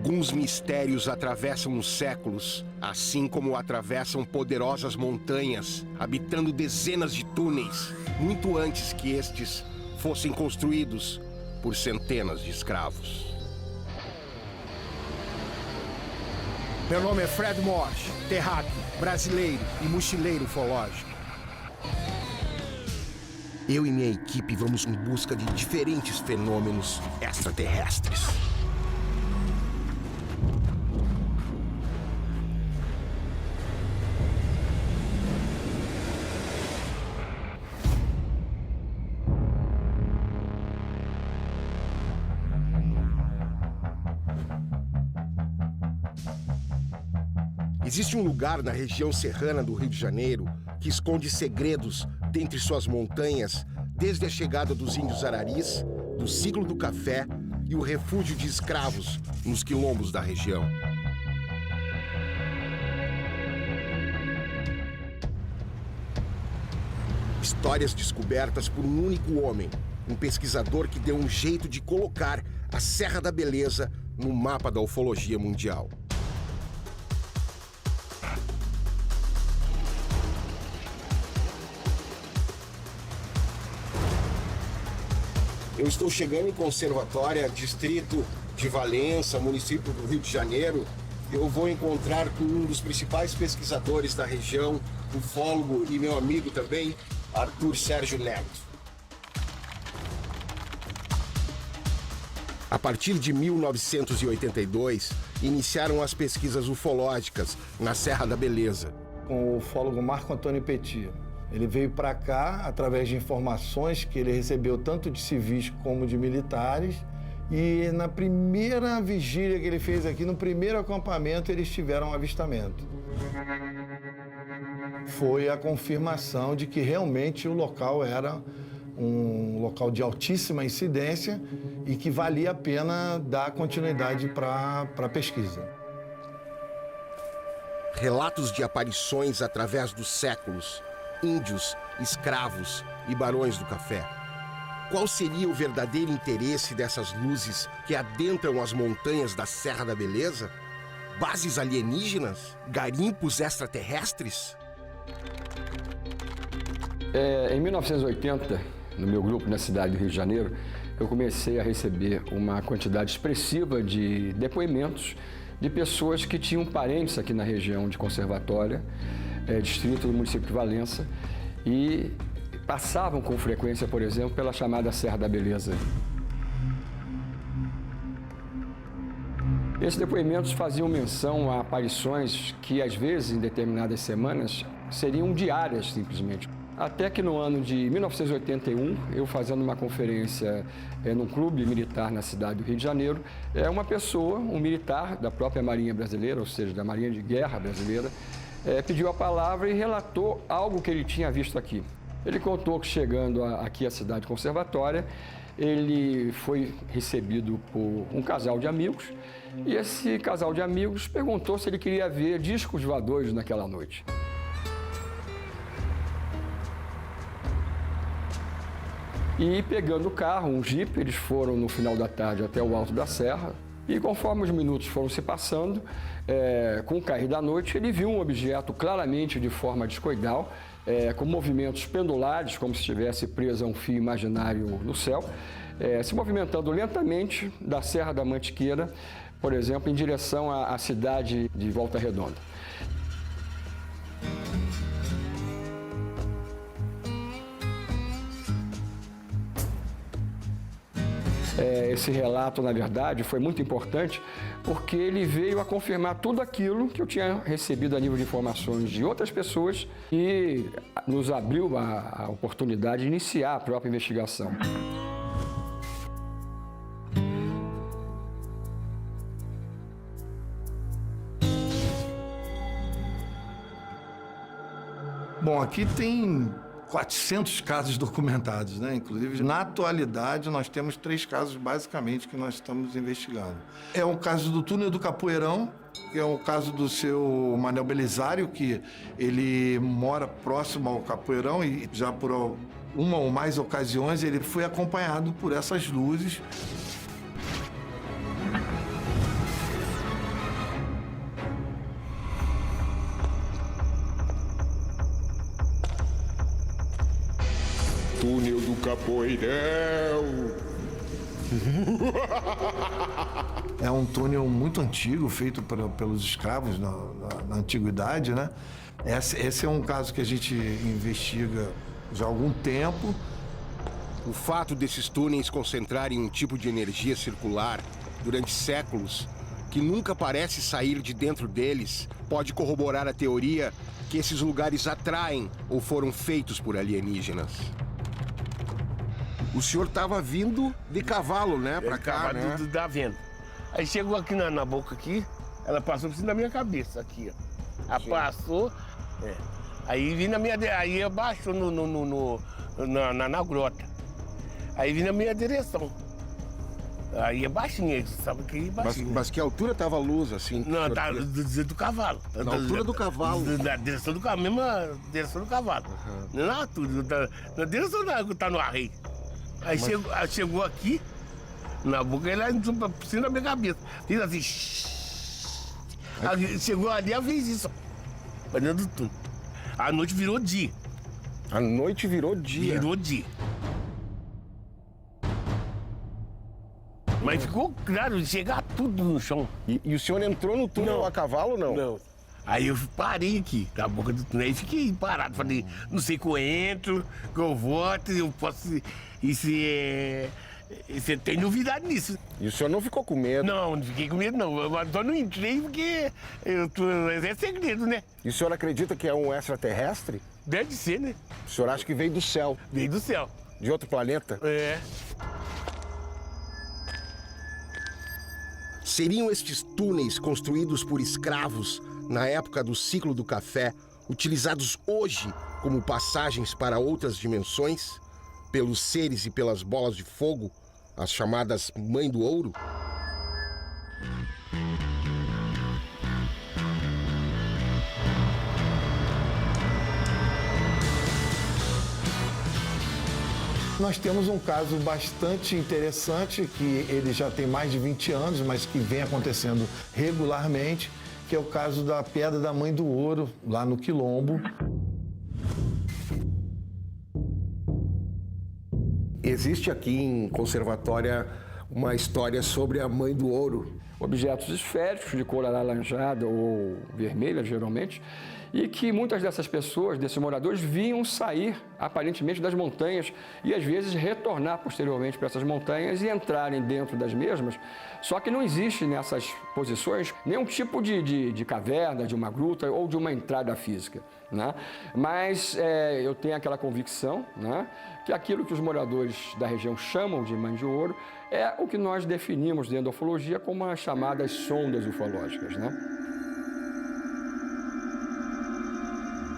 Alguns mistérios atravessam os séculos, assim como atravessam poderosas montanhas, habitando dezenas de túneis, muito antes que estes fossem construídos por centenas de escravos. Meu nome é Fred Morse, terráqueo, brasileiro e mochileiro ufológico. Eu e minha equipe vamos em busca de diferentes fenômenos extraterrestres. Existe um lugar na região serrana do Rio de Janeiro que esconde segredos dentre suas montanhas, desde a chegada dos índios araris, do ciclo do café e o refúgio de escravos nos quilombos da região. Histórias descobertas por um único homem, um pesquisador que deu um jeito de colocar a Serra da Beleza no mapa da ufologia mundial. Eu estou chegando em Conservatória, distrito de Valença, município do Rio de Janeiro. Eu vou encontrar com um dos principais pesquisadores da região, ufólogo e meu amigo também, Arthur Sérgio Neto. A partir de 1982, iniciaram as pesquisas ufológicas na Serra da Beleza. Com o ufólogo Marco Antônio Petit. Ele veio para cá através de informações que ele recebeu tanto de civis como de militares. E na primeira vigília que ele fez aqui, no primeiro acampamento, eles tiveram um avistamento. Foi a confirmação de que realmente o local era um local de altíssima incidência e que valia a pena dar continuidade para a pesquisa. Relatos de aparições através dos séculos, índios, escravos e barões do café. Qual seria o verdadeiro interesse dessas luzes que adentram as montanhas da Serra da Beleza? Bases alienígenas? Garimpos extraterrestres? Em 1980, no meu grupo na cidade do Rio de Janeiro, eu comecei a receber uma quantidade expressiva de depoimentos de pessoas que tinham parentes aqui na região de Conservatória, distrito do município de Valença, e passavam com frequência, por exemplo, pela chamada Serra da Beleza. Esses depoimentos faziam menção a aparições que, às vezes, em determinadas semanas, seriam diárias, simplesmente. Até que no ano de 1981, eu fazendo uma conferência num clube militar na cidade do Rio de Janeiro, uma pessoa, um militar da própria Marinha Brasileira, ou seja, da Marinha de Guerra Brasileira, pediu a palavra e relatou algo que ele tinha visto aqui. Ele contou que chegando aqui à cidade conservatória, ele foi recebido por um casal de amigos e esse casal de amigos perguntou se ele queria ver discos voadores naquela noite. E pegando o carro, um jipe, eles foram no final da tarde até o alto da serra. E conforme os minutos foram se passando, com o cair da noite, ele viu um objeto claramente de forma discoidal, com movimentos pendulares, como se estivesse preso a um fio imaginário no céu, se movimentando lentamente da Serra da Mantiqueira, por exemplo, em direção à cidade de Volta Redonda. Esse relato, na verdade, foi muito importante porque ele veio a confirmar tudo aquilo que eu tinha recebido a nível de informações de outras pessoas e nos abriu a oportunidade de iniciar a própria investigação. Bom, aqui tem 400 casos documentados, né? Inclusive, na atualidade, nós temos 3 casos, basicamente, que nós estamos investigando. É o caso do túnel do Capoeirão, que é o caso do seu Manel Belisário, que ele mora próximo ao Capoeirão e já por uma ou mais ocasiões ele foi acompanhado por essas luzes. túnel do Capoeirão. É um túnel muito antigo, feito pelos escravos na antiguidade, né? Esse é um caso que a gente investiga já há algum tempo. O fato desses túneis concentrarem um tipo de energia circular durante séculos, que nunca parece sair de dentro deles, pode corroborar a teoria que esses lugares atraem ou foram feitos por alienígenas. O senhor estava vindo de cavalo, né, pra cá, né? Da venda. Aí chegou aqui na boca aqui, ela passou por cima da minha cabeça aqui, ó. Ela passou, aí vim na minha, aí abaixou na grota. Aí vim na minha direção. Aí é baixinho, sabe que é baixinho. Mas que altura tava a luz, assim? Não, tá do cavalo. Na altura do cavalo? Na direção do cavalo, mesma direção do cavalo. Não na altura, na direção que tá no arreio. Aí chegou aqui, na boca, ele entrou por cima da minha cabeça. Fiz assim, aí chegou ali, ela fez isso, pra dentro do túnel. A noite virou dia. A noite virou dia? Virou dia. Mas ficou claro, chegar tudo no chão. E o senhor entrou no túnel a cavalo ou não? Não. Aí eu parei aqui, na boca do túnel, e fiquei parado. Falei, não sei que eu entro, que eu volto, eu posso... E se você tem novidade nisso. E o senhor não ficou com medo? Não fiquei com medo, não. Eu só não entrei porque é segredo, né? E o senhor acredita que é um extraterrestre? Deve ser, né? O senhor acha que veio do céu? Veio do céu. De outro planeta? É. Seriam estes túneis construídos por escravos na época do ciclo do café, utilizados hoje como passagens para outras dimensões, pelos seres e pelas bolas de fogo, as chamadas Mãe do Ouro? Nós temos um caso bastante interessante, que ele já tem mais de 20 anos, mas que vem acontecendo regularmente, que é o caso da Pedra da Mãe do Ouro, lá no Quilombo. Existe aqui em Conservatória uma história sobre a Mãe do Ouro. Objetos esféricos de cor alaranjada ou vermelha, geralmente, e que muitas dessas pessoas, desses moradores, vinham sair, aparentemente, das montanhas e, às vezes, retornar posteriormente para essas montanhas e entrarem dentro das mesmas. Só que não existe nessas posições nenhum tipo de caverna, de uma gruta ou de uma entrada física, né? Mas eu tenho aquela convicção, né, que aquilo que os moradores da região chamam de Mãe de Ouro é o que nós definimos dentro da ufologia como as chamadas sondas ufológicas, né?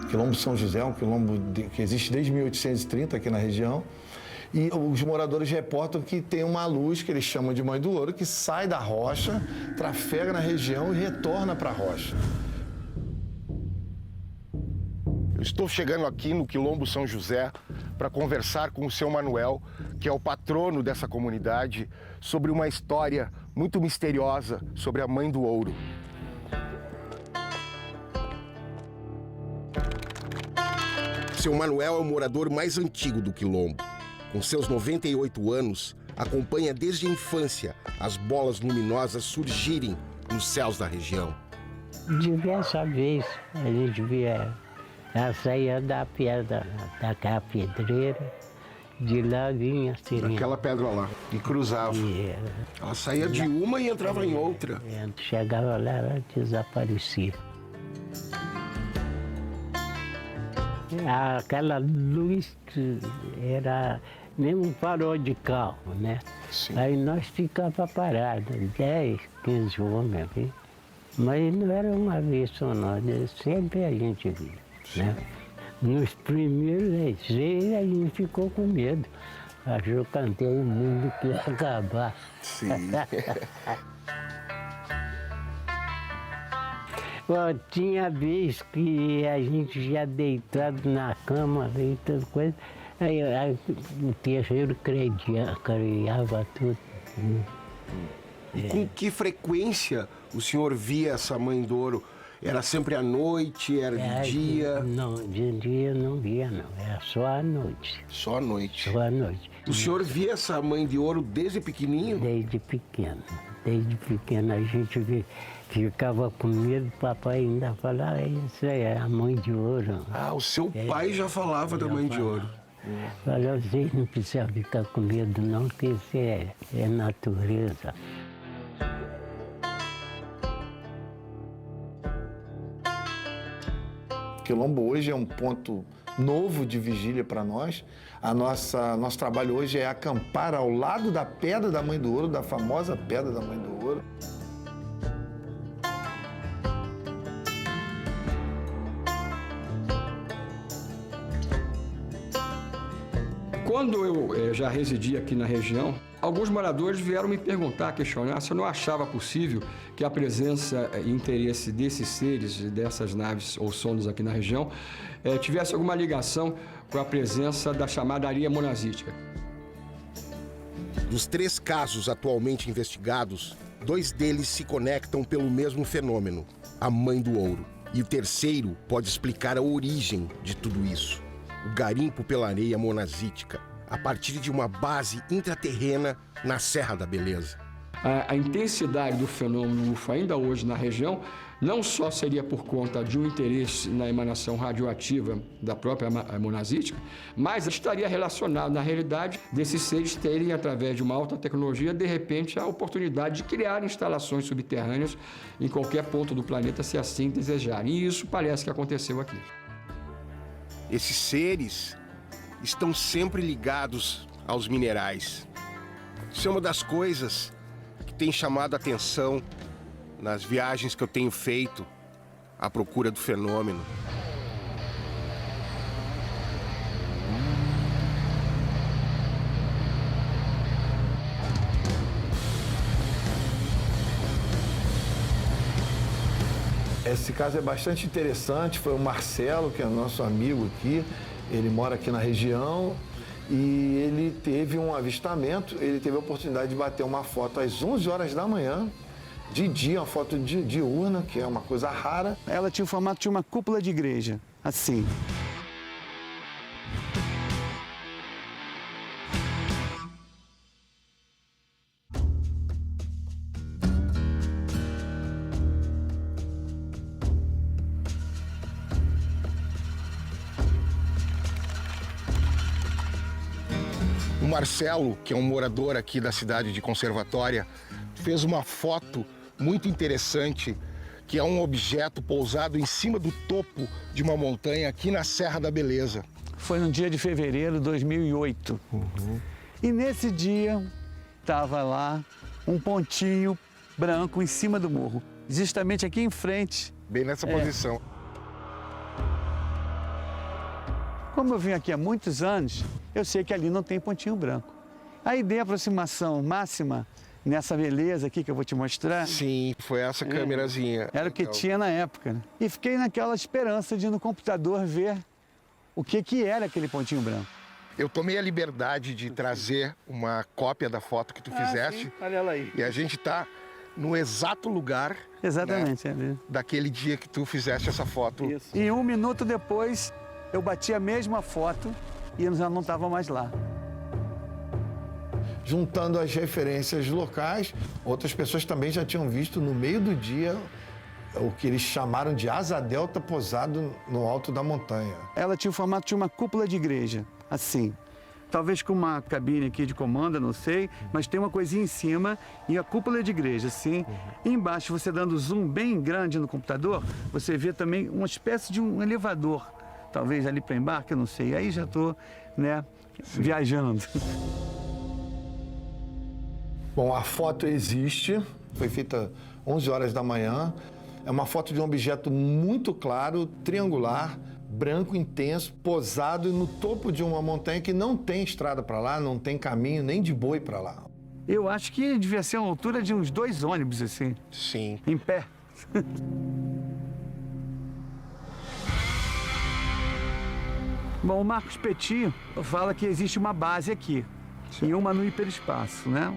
Quilombo São José é um quilombo que existe desde 1830 aqui na região. E os moradores reportam que tem uma luz, que eles chamam de Mãe do Ouro, que sai da rocha, trafega na região e retorna para a rocha. Eu estou chegando aqui no Quilombo São José para conversar com o seu Manuel, que é o patrono dessa comunidade, sobre uma história muito misteriosa sobre a Mãe do Ouro. Seu Manuel é o morador mais antigo do Quilombo. Com seus 98 anos, acompanha desde a infância as bolas luminosas surgirem nos céus da região. Diversas vezes a gente via a saída da pedra, daquela pedreira, de lá vinha a sirene. Aquela pedra lá, e cruzava. Ela saía de uma e entrava em outra. Chegava lá, ela desaparecia. Aquela luz era mesmo um farol de carro, né? Sim. Aí nós ficava parados, 10, 15 homens ali. Mas não era uma vez só não, sempre a gente via, né? Nos primeiros dias a gente ficou com medo. Achou que até o mundo que ia acabar. Sim. Tinha vez que a gente já deitado na cama e toda coisa, aí o terreiro criava tudo. E com que frequência o senhor via essa Mãe do Ouro? Era sempre à noite, era de dia? Não, de dia não via, não. Era só à noite. Só à noite. Só à noite. O senhor via essa mãe de ouro desde pequenininho? Desde pequeno. Desde pequeno a gente ficava com medo, o papai ainda falava, isso aí é a mãe de ouro. Ah, o seu pai já falava da mãe de ouro. Falou, vocês não precisam ficar com medo não, que isso é natureza. Quilombo hoje é um ponto novo de vigília para nós. Nosso trabalho hoje é acampar ao lado da Pedra da Mãe do Ouro, da famosa Pedra da Mãe do Ouro. Quando eu já residi aqui na região, alguns moradores vieram me perguntar, questionar se eu não achava possível que a presença e interesse desses seres, dessas naves ou sondas aqui na região, tivesse alguma ligação com a presença da chamada areia monazítica. Dos 3 casos atualmente investigados, 2 deles se conectam pelo mesmo fenômeno, a Mãe do Ouro. E o terceiro pode explicar a origem de tudo isso. O garimpo pela areia monazítica, a partir de uma base intraterrena na Serra da Beleza. A intensidade do fenômeno UFO ainda hoje na região não só seria por conta de um interesse na emanação radioativa da própria monazítica, mas estaria relacionado, na realidade, desses seres terem, através de uma alta tecnologia, de repente, a oportunidade de criar instalações subterrâneas em qualquer ponto do planeta, se assim desejarem. E isso parece que aconteceu aqui. Esses seres estão sempre ligados aos minerais. Isso é uma das coisas que tem chamado a atenção nas viagens que eu tenho feito à procura do fenômeno. Esse caso é bastante interessante, foi o Marcelo, que é nosso amigo aqui, ele mora aqui na região e ele teve um avistamento, ele teve a oportunidade de bater uma foto às 11 horas da manhã, de dia, uma foto diurna, que é uma coisa rara. Ela tinha o formato de uma cúpula de igreja, assim. O Marcelo, que é um morador aqui da cidade de Conservatória, fez uma foto muito interessante, que é um objeto pousado em cima do topo de uma montanha aqui na Serra da Beleza. Foi no dia de fevereiro de 2008. E nesse dia, estava lá um pontinho branco em cima do morro, justamente aqui em frente. Bem nessa posição. Como eu vim aqui há muitos anos, eu sei que ali não tem pontinho branco. Aí dei a aproximação máxima nessa beleza aqui que eu vou te mostrar. Sim, foi essa câmerazinha. Era o que tinha na época, né? E fiquei naquela esperança de ir no computador ver o que era aquele pontinho branco. Eu tomei a liberdade de trazer uma cópia da foto que tu fizeste. Sim. Olha ela aí. E a gente tá no exato lugar. Exatamente. Né, daquele dia que tu fizeste essa foto. Isso. E 1 minuto depois, eu bati a mesma foto e eu já não estava mais lá. Juntando as referências locais, outras pessoas também já tinham visto no meio do dia o que eles chamaram de asa delta posado no alto da montanha. Ela tinha o formato de uma cúpula de igreja, assim. Talvez com uma cabine aqui de comando, não sei, mas tem uma coisinha em cima e a cúpula de igreja, assim. E embaixo, você dando zoom bem grande no computador, você vê também uma espécie de um elevador, talvez ali para embarque, eu não sei. Aí já estou, né, viajando. Bom, a foto existe, foi feita 11 horas da manhã. É uma foto de um objeto muito claro, triangular, branco intenso, posado no topo de uma montanha que não tem estrada para lá, não tem caminho nem de boi para lá. Eu acho que devia ser uma altura de uns 2 ônibus, assim. Sim. Em pé. Bom, o Marcos Petit fala que existe uma base aqui, e uma no hiperespaço, né?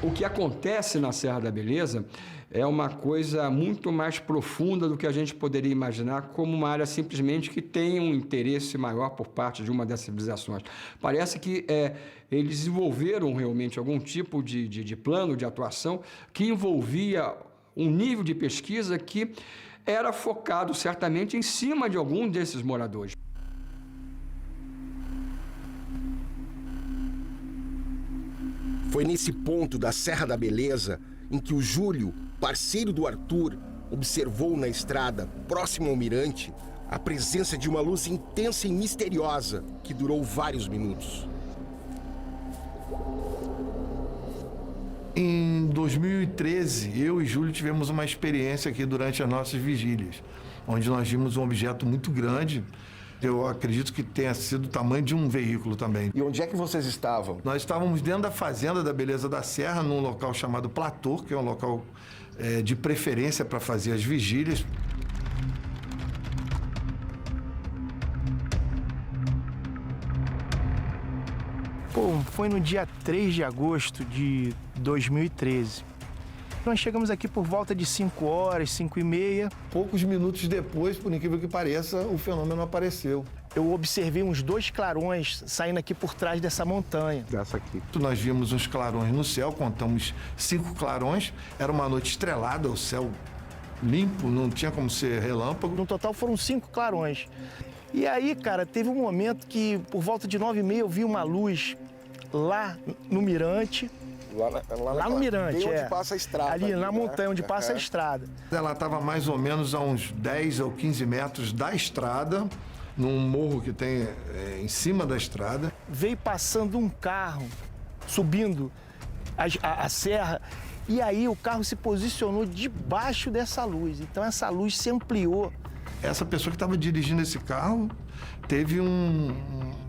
O que acontece na Serra da Beleza é uma coisa muito mais profunda do que a gente poderia imaginar como uma área simplesmente que tem um interesse maior por parte de uma dessas civilizações. Parece que eles desenvolveram realmente algum tipo de plano de atuação que envolvia um nível de pesquisa que era focado certamente em cima de algum desses moradores. Foi nesse ponto da Serra da Beleza em que o Júlio, parceiro do Arthur, observou na estrada, próximo ao mirante, a presença de uma luz intensa e misteriosa que durou vários minutos. Em 2013, eu e Júlio tivemos uma experiência aqui durante as nossas vigílias, onde nós vimos um objeto muito grande. Eu acredito que tenha sido do tamanho de um veículo também. E onde é que vocês estavam? Nós estávamos dentro da Fazenda da Beleza da Serra, num local chamado Platô, que é um local de preferência para fazer as vigílias. Pô, foi no dia 3 de agosto de 2013. Nós chegamos aqui por volta de 5 horas, 5h30. Poucos minutos depois, por incrível que pareça, o fenômeno apareceu. Eu observei uns 2 clarões saindo aqui por trás dessa montanha. Dessa aqui. Nós vimos uns clarões no céu, contamos 5 clarões. Era uma noite estrelada, o céu limpo, não tinha como ser relâmpago. No total foram 5 clarões. E aí, cara, teve um momento que por volta de 9h30 eu vi uma luz lá no mirante. Lá no mirante, onde passa a estrada. Ali na montanha onde passa a estrada. Ela estava mais ou menos a uns 10 ou 15 metros da estrada, num morro que tem em cima da estrada. Veio passando um carro, subindo a serra, e aí o carro se posicionou debaixo dessa luz. Então essa luz se ampliou. Essa pessoa que estava dirigindo esse carro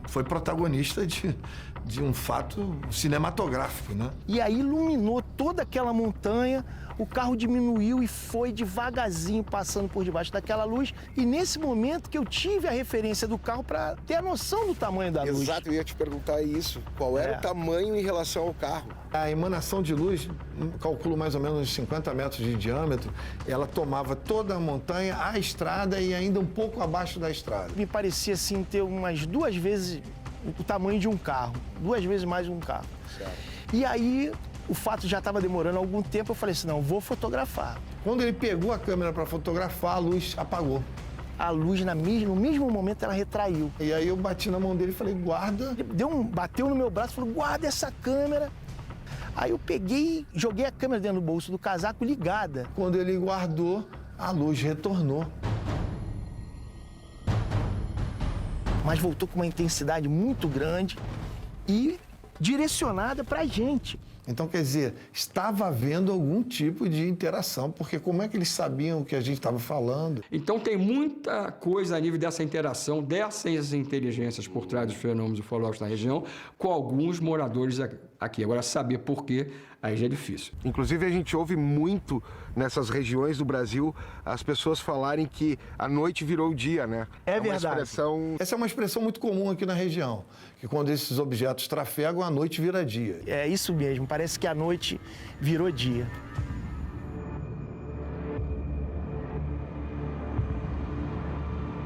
foi protagonista de um fato cinematográfico, né? E aí iluminou toda aquela montanha, o carro diminuiu e foi devagarzinho passando por debaixo daquela luz. E nesse momento que eu tive a referência do carro para ter a noção do tamanho da luz. Exato, eu ia te perguntar isso. Qual era o tamanho em relação ao carro? A emanação de luz, calculo mais ou menos uns 50 metros de diâmetro, ela tomava toda a montanha, a estrada e ainda um pouco abaixo da estrada. Me parecia assim ter umas 2 vezes o tamanho de um carro, 2 vezes mais um carro. Certo. E aí, o fato já estava demorando algum tempo, eu falei assim, não, vou fotografar. Quando ele pegou a câmera para fotografar, a luz apagou. A luz, no mesmo momento, ela retraiu. E aí eu bati na mão dele e falei, guarda. Ele bateu no meu braço e falou, guarda essa câmera. Aí eu peguei, joguei a câmera dentro do bolso do casaco ligada. Quando ele guardou, a luz retornou. Mas voltou com uma intensidade muito grande e direcionada para a gente. Então, quer dizer, estava havendo algum tipo de interação, porque como é que eles sabiam o que a gente estava falando? Então tem muita coisa a nível dessa interação, dessas inteligências por trás dos fenômenos ufológicos na região, com alguns moradores aqui. Agora, saber por quê, aí já é difícil. Inclusive, a gente ouve muito nessas regiões do Brasil as pessoas falarem que a noite virou o dia, né? É verdade. Uma expressão... Essa é uma expressão muito comum aqui na região, que quando esses objetos trafegam, a noite vira dia. É isso mesmo, parece que a noite virou dia.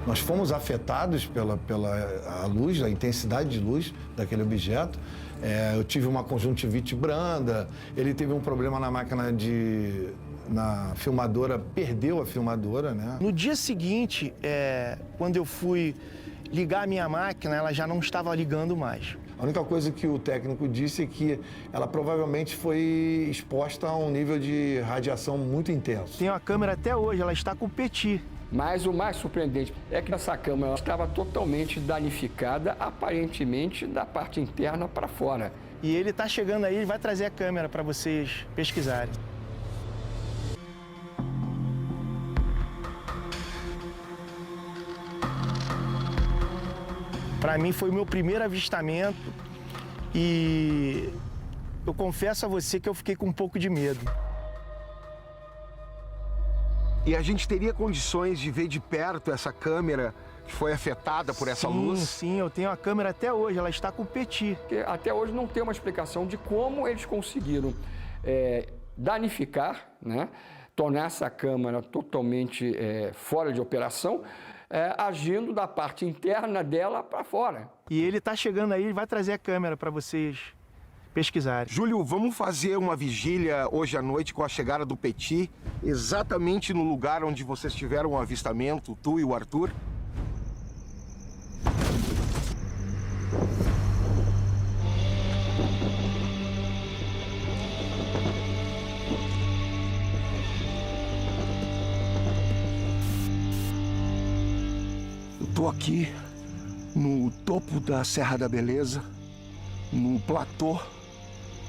Nós fomos afetados pela a luz, a intensidade de luz daquele objeto. Eu tive uma conjuntivite branda, ele teve um problema na máquina na filmadora, perdeu a filmadora, né? No dia seguinte, quando eu fui ligar a minha máquina, ela já não estava ligando mais. A única coisa que o técnico disse é que ela provavelmente foi exposta a um nível de radiação muito intenso. Tenho a câmera até hoje, ela está com petit. Mas o mais surpreendente é que essa câmera estava totalmente danificada, aparentemente da parte interna para fora. E ele está chegando aí, ele vai trazer a câmera para vocês pesquisarem. Para mim foi o meu primeiro avistamento e eu confesso a você que eu fiquei com um pouco de medo. E a gente teria condições de ver de perto essa câmera que foi afetada por essa luz? Sim, eu tenho a câmera até hoje, ela está com petit. Até hoje não tem uma explicação de como eles conseguiram danificar, né? Tornar essa câmara totalmente fora de operação, agindo da parte interna dela para fora. E ele está chegando aí, ele vai trazer a câmera para vocês pesquisarem. Júlio, vamos fazer uma vigília hoje à noite com a chegada do Petit, exatamente no lugar onde vocês tiveram um avistamento, tu e o Arthur? Eu tô aqui no topo da Serra da Beleza, no platô.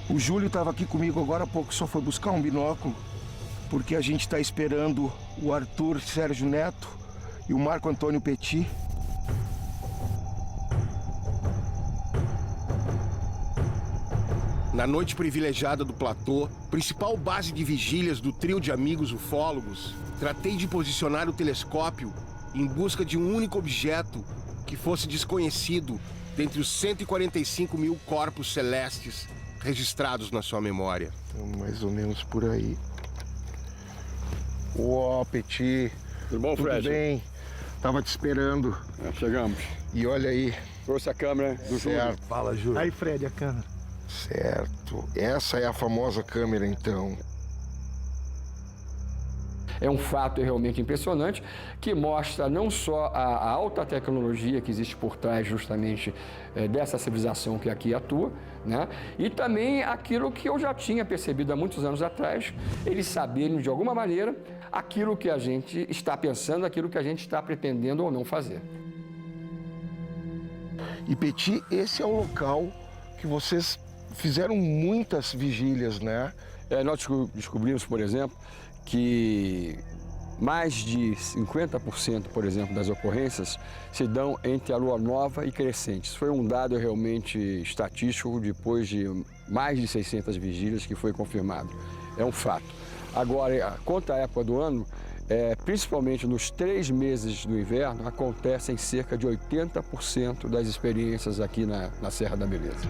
O Júlio estava aqui comigo agora há pouco, só foi buscar um binóculo, porque a gente está esperando o Arthur Sérgio Neto e o Marco Antônio Petit. Na noite privilegiada do platô, principal base de vigílias do trio de amigos ufólogos, tratei de posicionar o telescópio em busca de um único objeto que fosse desconhecido dentre os 145 mil corpos celestes registrados na sua memória. Mais ou menos por aí. Ó, Petit. Tudo bom, Fred? Tudo bem. Tava te esperando. Chegamos. E olha aí. Trouxe a câmera do Júlio. Fala, Júlio. Aí, Fred, a câmera. Certo. Essa é a famosa câmera, então. É um fato realmente impressionante que mostra não só a alta tecnologia que existe por trás justamente dessa civilização que aqui atua, né? E também aquilo que eu já tinha percebido há muitos anos atrás, eles saberem de alguma maneira aquilo que a gente está pensando, aquilo que a gente está pretendendo ou não fazer. E Petit, esse é o local que vocês fizeram muitas vigílias, né? Nós descobrimos, por exemplo, que mais de 50%, por exemplo, das ocorrências se dão entre a lua nova e crescente. Isso foi um dado realmente estatístico depois de mais de 600 vigílias que foi confirmado. É um fato. Agora, quanto à época do ano, principalmente nos 3 meses do inverno, acontecem cerca de 80% das experiências aqui na Serra da Beleza.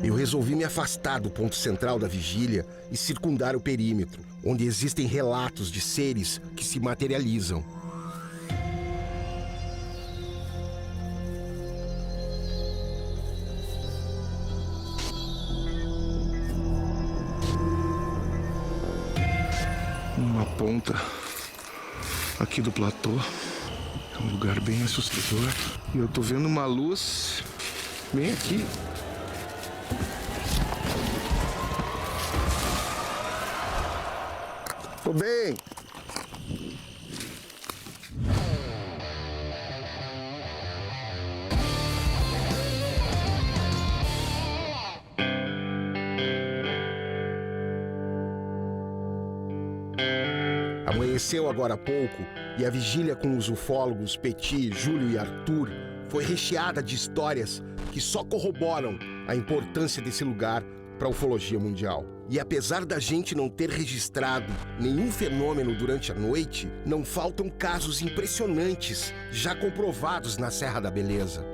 Eu resolvi me afastar do ponto central da vigília e circundar o perímetro, onde existem relatos de seres que se materializam. Uma ponta aqui do platô, é um lugar bem assustador. E eu tô vendo uma luz bem aqui. Tô bem. Amanheceu agora há pouco e a vigília com os ufólogos Petit, Júlio e Arthur foi recheada de histórias que só corroboram a importância desse lugar para a ufologia mundial. E apesar da gente não ter registrado nenhum fenômeno durante a noite, não faltam casos impressionantes já comprovados na Serra da Beleza.